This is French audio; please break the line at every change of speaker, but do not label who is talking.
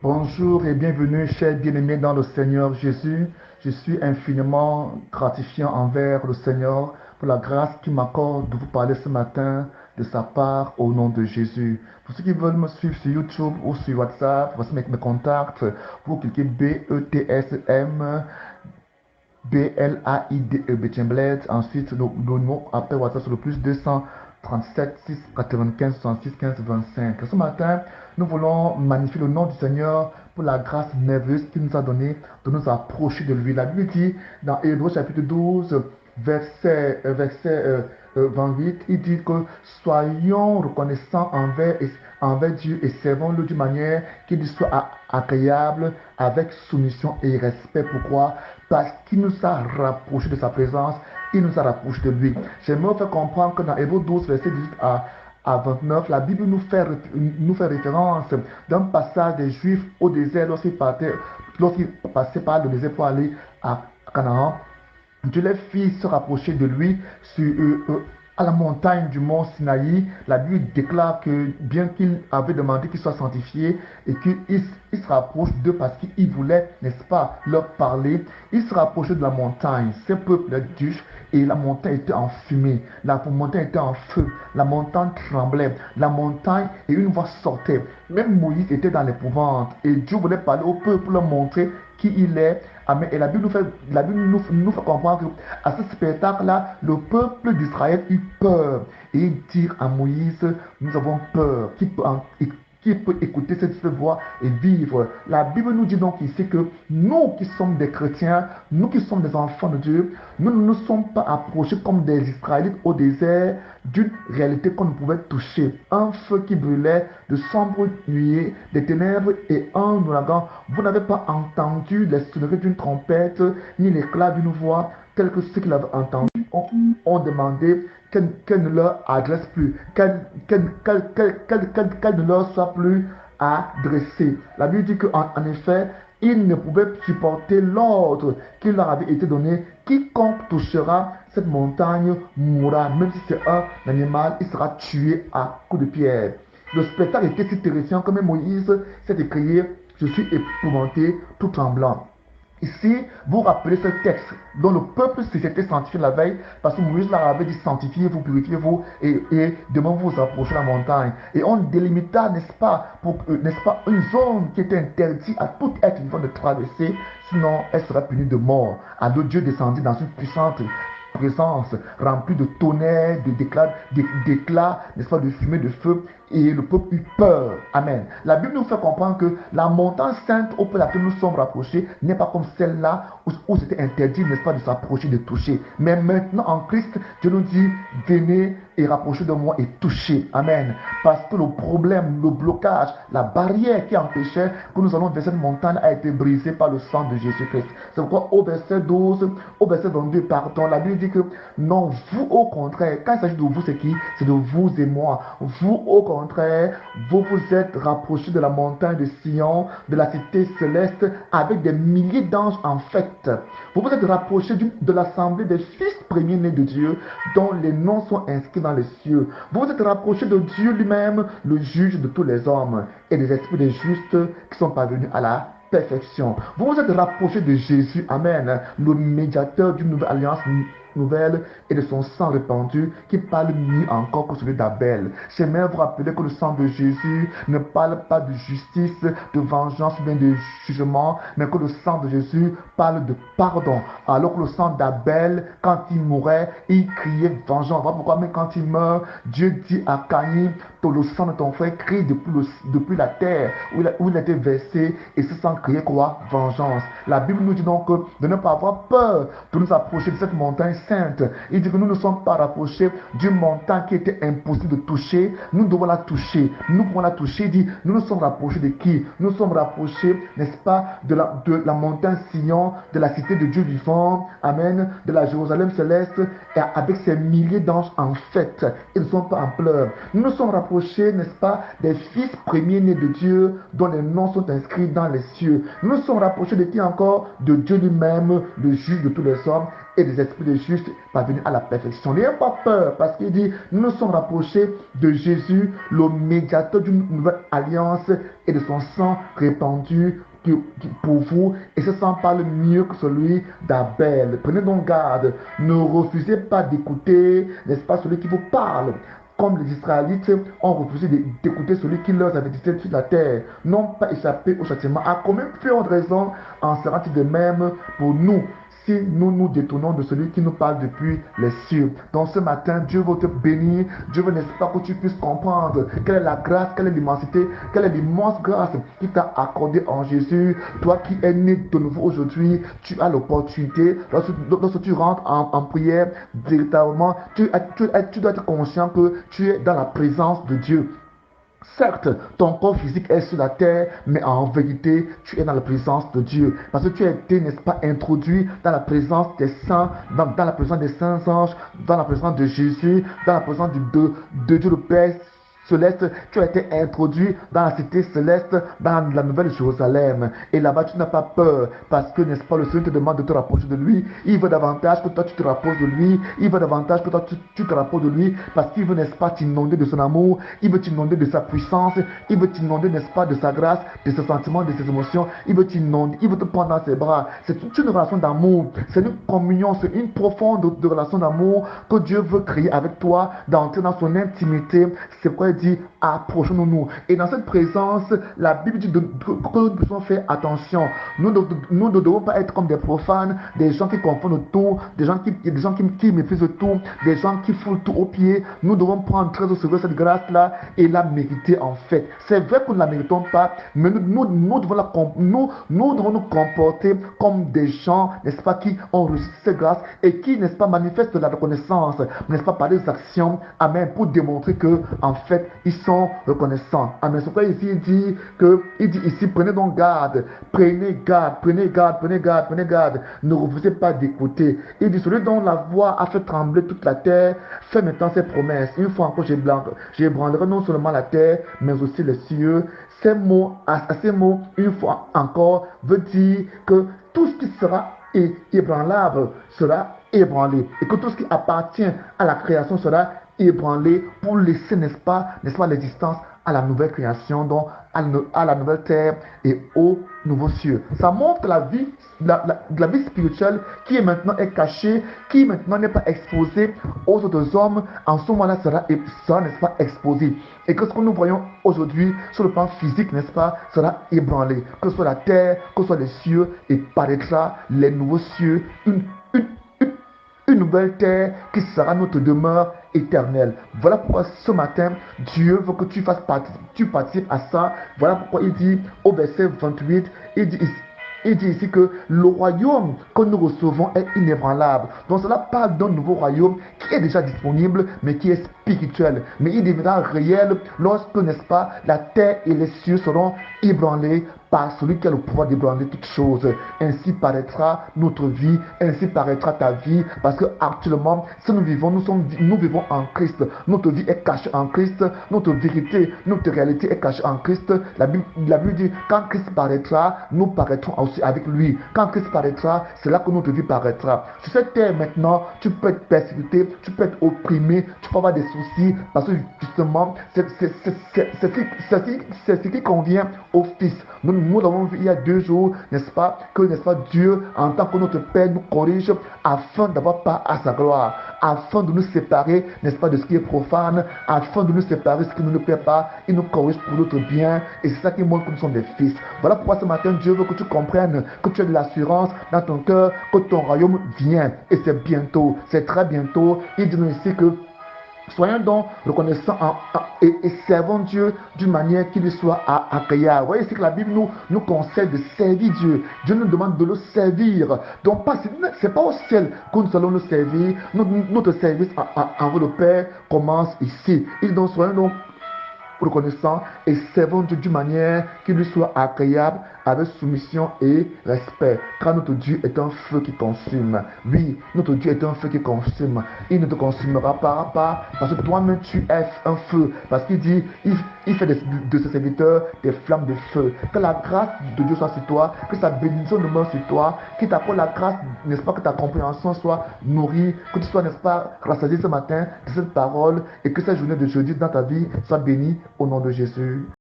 Bonjour et bienvenue, chers bien-aimés dans le Seigneur Jésus. Je suis infiniment gratifiant envers le Seigneur pour la grâce qu'il m'accorde de vous parler ce matin de sa part au nom de Jésus. Pour ceux qui veulent me suivre sur YouTube ou sur WhatsApp, voici mes contacts. Vous cliquez BETSM BLAIDE Betchenbled. Ensuite, le numéro appel WhatsApp sur le plus 237 6 95 66 15 25. Ce matin, nous voulons magnifier le nom du Seigneur pour la grâce merveilleuse qu'il nous a donnée de nous approcher de lui. La Bible dit dans Hébreux chapitre 12, verset 28, il dit que soyons reconnaissants envers Dieu et servons-le d'une manière qui lui soit agréable avec soumission et respect. Pourquoi? Parce qu'il nous a rapprochés de sa présence, il nous a rapprochés de lui. J'aimerais faire comprendre que dans Hébreux 12, verset 18 à 29, la Bible nous fait référence d'un passage des Juifs au désert lorsqu'ils passaient par le désert pour aller à Canaan. Dieu les fit se rapprocher de lui à la montagne du mont Sinaï. La Bible déclare que bien qu'il avait demandé qu'ils soient sanctifiés et qu'il se rapproche d'eux parce qu'il voulait, n'est-ce pas, leur parler, il se rapprochait de la montagne. Ces peuples d'Ush et la montagne était en fumée, la montagne était en feu, la montagne tremblait, la montagne et une voix sortait. Même Moïse était dans l'épouvante et Dieu voulait parler au peuple pour leur montrer qui il est. Amen. Et la Bible nous fait comprendre qu'à ce spectacle-là, le peuple d'Israël eut peur. Et ils dirent à Moïse, nous avons peur. Qui peut écouter cette voix et vivre? La Bible nous dit donc ici que nous qui sommes des chrétiens, nous qui sommes des enfants de Dieu, nous ne nous sommes pas approchés comme des Israélites au désert d'une réalité qu'on ne pouvait toucher. Un feu qui brûlait, de sombres nuées, des ténèbres et un ouragan. Vous n'avez pas entendu les sonneries d'une trompette, ni l'éclat d'une voix, tels que ceux qui l'avaient entendu ont demandé qu'elle ne leur adresse plus, qu'elle ne leur soit plus adressée. La Bible dit qu'en effet, ils ne pouvaient supporter l'ordre qui leur avait été donné. Quiconque touchera cette montagne mourra, même si c'est un animal, il sera tué à coups de pierre. Le spectacle était si terrifiant que même Moïse s'est écrié, je suis épouvanté, tout tremblant. Ici, vous rappelez ce texte dont le peuple s'était sanctifié la veille, parce que Moïse leur avait dit sanctifiez-vous, purifiez-vous, et demain vous approchez la montagne. Et on délimita, n'est-ce pas, une zone qui était interdite à tout être vivant de traverser, sinon elle serait punie de mort. Alors Dieu descendit dans une puissante présence remplie de tonnerres, d'éclats, n'est-ce pas, de fumée, de feu, et le peuple eut peur. Amen. La Bible nous fait comprendre que la montagne sainte auprès de laquelle nous sommes rapprochés n'est pas comme celle-là où c'était interdit, n'est-ce pas, de s'approcher, de toucher. Mais maintenant en Christ, Dieu nous dit, venez et rapprochez de moi et touchez. Amen. Parce que le problème, le blocage, la barrière qui empêchait que nous allons vers cette montagne a été brisée par le sang de Jésus-Christ. C'est pourquoi au verset 12, au verset 22, pardon, la Bible dit que non, vous au contraire, quand il s'agit de vous, c'est qui? C'est de vous et moi. Vous au contraire, vous vous êtes rapprochés de la montagne de Sion, de la cité céleste, avec des milliers d'anges en fait. Vous vous êtes rapprochés de l'assemblée des fils premiers-nés de Dieu, dont les noms sont inscrits dans les cieux. Vous vous êtes rapprochés de Dieu lui-même, le juge de tous les hommes, et des esprits des justes qui sont parvenus à la perfection. Vous vous êtes rapprochés de Jésus, Amen, le médiateur d'une nouvelle alliance nouvelle et de son sang répandu qui parle mieux encore que celui d'Abel. J'aimerais vous rappeler que le sang de Jésus ne parle pas de justice, de vengeance, bien de jugement, mais que le sang de Jésus parle de pardon. Alors que le sang d'Abel, quand il mourait, il criait vengeance. Voilà pourquoi même quand il meurt, Dieu dit à Caïn, le sang de ton frère crie depuis la terre où il a été versé et ce sang criait quoi? Vengeance. La Bible nous dit donc de ne pas avoir peur de nous approcher de cette montagne sainte. Il dit que nous ne sommes pas rapprochés d'une montagne qui était impossible de toucher. Nous devons la toucher. Nous pouvons la toucher. Il dit, nous nous sommes rapprochés de qui? Nous sommes rapprochés, n'est-ce pas, de la montagne Sion, de la cité de Dieu vivant, Amen, de la Jérusalem céleste, et avec ses milliers d'anges en fête. Ils ne sont pas en pleurs. Nous nous sommes rapprochés, n'est-ce pas, des fils premiers-nés de Dieu, dont les noms sont inscrits dans les cieux. Nous nous sommes rapprochés de qui encore? De Dieu lui-même, le juge de tous les hommes, et des esprits de justes parvenus à la perfection. N'ayez pas peur, parce qu'il dit, nous nous sommes rapprochés de Jésus, le médiateur d'une nouvelle alliance et de son sang répandu pour vous, et ce sang parle mieux que celui d'Abel. Prenez donc garde, ne refusez pas d'écouter, n'est-ce pas, celui qui vous parle. Comme les Israélites ont refusé d'écouter celui qui leur avait dit sur la terre, n'ont pas échappé au châtiment, a quand même fait une raison en sera-t-il de même pour nous, si nous nous détournons de celui qui nous parle depuis les cieux. Donc ce matin, Dieu veut te bénir. Dieu veut, n'est-ce pas, que tu puisses comprendre quelle est la grâce, quelle est l'immensité, quelle est l'immense grâce qui t'a accordé en Jésus. Toi qui es né de nouveau aujourd'hui, tu as l'opportunité, lorsque tu rentres en prière, véritablement, tu dois être conscient que tu es dans la présence de Dieu. Certes, ton corps physique est sur la terre, mais en vérité, tu es dans la présence de Dieu. Parce que tu as été, n'est-ce pas, introduit dans la présence des saints, dans la présence des saints anges, dans la présence de Jésus, dans la présence de Dieu le Père céleste. Tu as été introduit dans la cité céleste, dans la nouvelle Jérusalem. Et là-bas, tu n'as pas peur, parce que, n'est-ce pas, le Seigneur te demande de te rapprocher de lui. Il veut davantage que toi, tu te rapproches de lui. Il veut davantage que toi, tu te rapproches de lui, parce qu'il veut, n'est-ce pas, t'inonder de son amour. Il veut t'inonder de sa puissance. Il veut t'inonder, n'est-ce pas, de sa grâce, de ses sentiments, de ses émotions. Il veut t'inonder. Il veut te prendre dans ses bras. C'est une relation d'amour. C'est une communion, c'est une profonde relation d'amour que Dieu veut créer avec toi, d'entrer dans son intimité. C'est quoi dit, approchons-nous. Et dans cette présence, la Bible dit que nous devons faire attention. Nous ne devons pas être comme des profanes, des gens qui confondent tout, des gens qui méprisent tout, des gens qui foulent tout au pied. Nous devons prendre très au sérieux cette grâce-là et la mériter en fait. C'est vrai que nous ne la méritons pas, mais nous devons nous comporter comme des gens, n'est-ce pas, qui ont reçu cette grâce et qui, n'est-ce pas, manifestent la reconnaissance, n'est-ce pas, par des actions, amen, pour démontrer que, en fait, ils sont reconnaissants. Amen. C'est pourquoi ici il dit ici, prenez donc garde, prenez garde, prenez garde, prenez garde, prenez garde, ne refusez pas d'écouter. Il dit, celui dont la voix a fait trembler toute la terre, fait maintenant ses promesses. Une fois encore, j'ébranlerai non seulement la terre, mais aussi les cieux. Ces mots, une fois encore, veut dire que tout ce qui sera ébranlable sera ébranlé, et que tout ce qui appartient à la création sera ébranlé pour laisser, n'est-ce pas, l'existence à la nouvelle création, donc à la nouvelle terre et aux nouveaux cieux. Ça montre la vie, la vie spirituelle qui est maintenant cachée, qui maintenant n'est pas exposée aux autres hommes, en ce moment-là sera, n'est-ce pas, exposée. Et que ce que nous voyons aujourd'hui sur le plan physique, n'est-ce pas, sera ébranlé. Que ce soit la terre, que ce soit les cieux, et paraîtra les nouveaux cieux, une nouvelle terre qui sera notre demeure éternelle. Voilà pourquoi ce matin, Dieu veut que tu participes à ça. Voilà pourquoi il dit au verset 28, il dit ici que le royaume que nous recevons est inébranlable. Donc cela parle d'un nouveau royaume qui est déjà disponible, mais qui est spirituel. Mais il deviendra réel lorsque, n'est-ce pas, la terre et les cieux seront ébranlés par celui qui a le pouvoir d'ébranler toutes choses. Ainsi paraîtra notre vie, ainsi paraîtra ta vie, parce que actuellement, si nous vivons, nous vivons en Christ. Notre vie est cachée en Christ, notre vérité, notre réalité est cachée en Christ. La Bible dit, quand Christ paraîtra, nous paraîtrons aussi avec lui. Quand Christ paraîtra, c'est là que notre vie paraîtra. Sur cette terre maintenant, tu peux être persécuté, tu peux être opprimé, tu peux avoir des soucis, parce que justement, c'est ce qui convient au Fils. Nous l'avons vu il y a 2 jours, n'est-ce pas, que, n'est-ce pas, Dieu, en tant que notre Père, nous corrige afin d'avoir part à sa gloire, afin de nous séparer, n'est-ce pas, de ce qui est profane, afin de nous séparer de ce qui ne nous plaît pas. Il nous corrige pour notre bien, et c'est ça qui montre que nous sommes des fils. Voilà pourquoi ce matin, Dieu veut que tu comprennes que tu as de l'assurance dans ton cœur, que ton royaume vient, et c'est bientôt, c'est très bientôt. Il dit nous ici que soyons donc reconnaissants et servons Dieu d'une manière qui lui soit agréable. Vous voyez, c'est que la Bible nous conseille de servir Dieu. Dieu nous demande de le servir. Donc, ce n'est pas au ciel que nous allons le servir. Notre service envers le Père commence ici. Et donc, soyons donc reconnaissants et servons Dieu d'une manière qui lui soit agréable, avec soumission et respect. Car notre Dieu est un feu qui consume. Oui, notre Dieu est un feu qui consume. Il ne te consumera pas parce que toi-même tu es un feu. Parce qu'il dit, il fait de ses serviteurs des flammes de feu. Que la grâce de Dieu soit sur toi, que sa bénédiction demeure sur toi, qu'il t'apporte la grâce, n'est-ce pas, que ta compréhension soit nourrie, que tu sois, n'est-ce pas, rassasié ce matin de cette parole et que cette journée de jeudi dans ta vie soit bénie au nom de Jésus.